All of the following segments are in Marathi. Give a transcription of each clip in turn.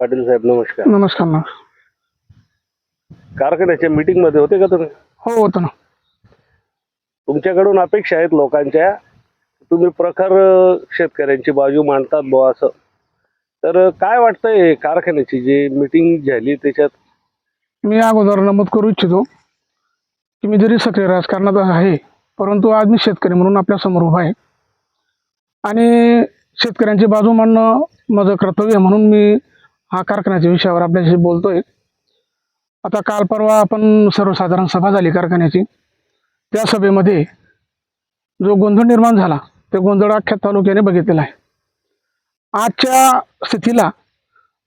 पाटील साहेब नमस्कार. नमस्कार ना. कारखान्याच्या मीटिंग मध्ये होते का तुम्ही? हो होतं ना. तुमच्याकडून अपेक्षा आहेत लोकांच्या, तुम्ही प्रखर शेतकऱ्यांची बाजू मांडतात बुवा असं. तर काय वाटतंय कारखान्याची जी मीटिंग झाली त्याच्यात? मी अगोदर नमूद करू इच्छितो की मी जरी सक्रिय राजकारणात आहे, परंतु आज मी शेतकरी म्हणून आपल्या समोर उभा आहे आणि शेतकऱ्यांची बाजू मांडणं माझं कर्तव्य आहे, म्हणून मी हा कारखान्याच्या विषयावर आपल्याशी बोलतोय. आता काल परवा आपण सर्वसाधारण सभा झाली कारखान्याची. त्या सभेमध्ये जो गोंधळ निर्माण झाला ते गोंधळ अख्ख्या तालुक्याने बघितलेला आहे. आजच्या स्थितीला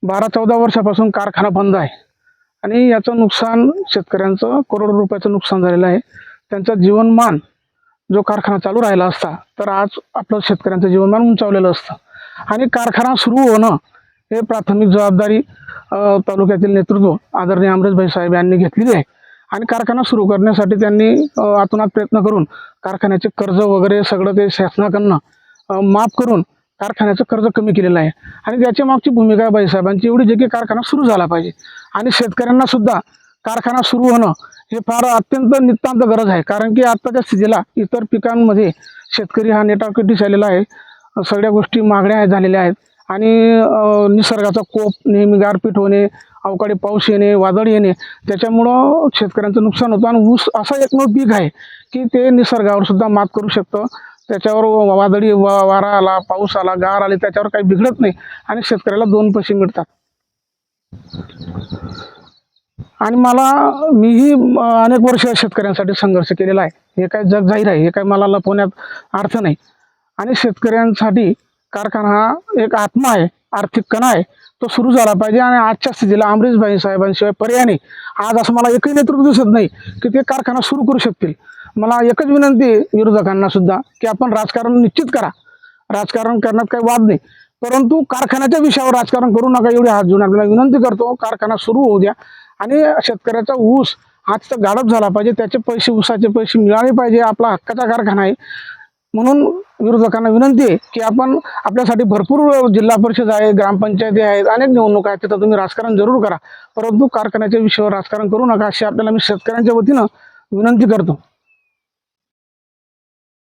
12-14 वर्षापासून कारखाना बंद आहे आणि याचं नुकसान शेतकऱ्यांचं करोडो रुपयाचं नुकसान झालेलं आहे. त्यांचं जीवनमान जो कारखाना चालू राहिला असता तर आज आपलं शेतकऱ्यांचं जीवनमान उंचावलेलं असतं आणि कारखाना सुरू होणं हे प्राथमिक जबाबदारी तालुक्यातील नेतृत्व आदरणीय अमरेशभाई साहेब यांनी घेतलेली आहे आणि कारखाना सुरू करण्यासाठी त्यांनी आतोनात प्रयत्न करून कारखान्याचे कर्ज वगैरे सगळं ते शासनाकडनं माफ करून कारखान्याचं कर्ज कमी केलेलं आहे आणि त्याच्या मागची भूमिका आहे बाईसाहेबांची एवढी जे की कारखाना सुरू झाला पाहिजे आणि शेतकऱ्यांना सुद्धा कारखाना सुरू होणं हे फार अत्यंत नितांत गरज आहे. कारण की आत्ताच्या स्थितीला इतर पिकांमध्ये शेतकरी हा नेटाकटीस आलेला आहे. सगळ्या गोष्टी महागड्या झालेल्या आहेत आणि निसर्गाचा कोप, नेहमी गारपीट होणे, अवकाळी पाऊस येणे, वादळ येणे, त्याच्यामुळं शेतकऱ्यांचं नुकसान होतं आणि ऊस असं एकमेव पीक आहे की ते निसर्गावर सुद्धा मात करू शकतं. त्याच्यावर वादळी वारा आला, पाऊस आला, गार आली, त्याच्यावर काही बिघडत नाही आणि शेतकऱ्याला 2 पैसे मिळतात. आणि मीही अनेक वर्ष शेतकऱ्यांसाठी संघर्ष केलेला आहे. हे काय जग जाहीर आहे, हे काय मला लपवण्यात अर्थ नाही. आणि शेतकऱ्यांसाठी कारखाना हा एक आत्मा आहे, आर्थिक कणा आहे, तो सुरू झाला पाहिजे आणि आजच्या स्थितीला अमरेशभाई साहेबांशिवाय पर्याय नाही. आज असं मला एकही नेतृत्व दिसत नाही की ते कारखाना सुरू करू शकतील. मला एकच विनंती आहे विरोधकांना सुद्धा की आपण राजकारण निश्चित करा. राजकारण करण्यात काही वाद नाही, परंतु कारखान्याच्या विषयावर राजकारण करू नका एवढी हात जोडून आपल्याला विनंती करतो. कारखाना सुरू होऊ द्या आणि शेतकऱ्याचा ऊस हाच तर गाडप झाला पाहिजे, त्याचे पैसे, ऊसाचे पैसे मिळाले पाहिजे. आपला हक्काचा कारखाना आहे. म्हणून विरोधकांना विनंती आहे की आपण आपल्यासाठी भरपूर जिल्हा परिषद आहे, ग्रामपंचायती आहेत, अनेक निवडणुका आहेत, तिथं तुम्ही राजकारण जरूर करा, परंतु कारखान्याच्या विषयावर राजकारण करू नका अशी आपल्याला मी शेतकऱ्यांच्या वतीनं विनंती करतो.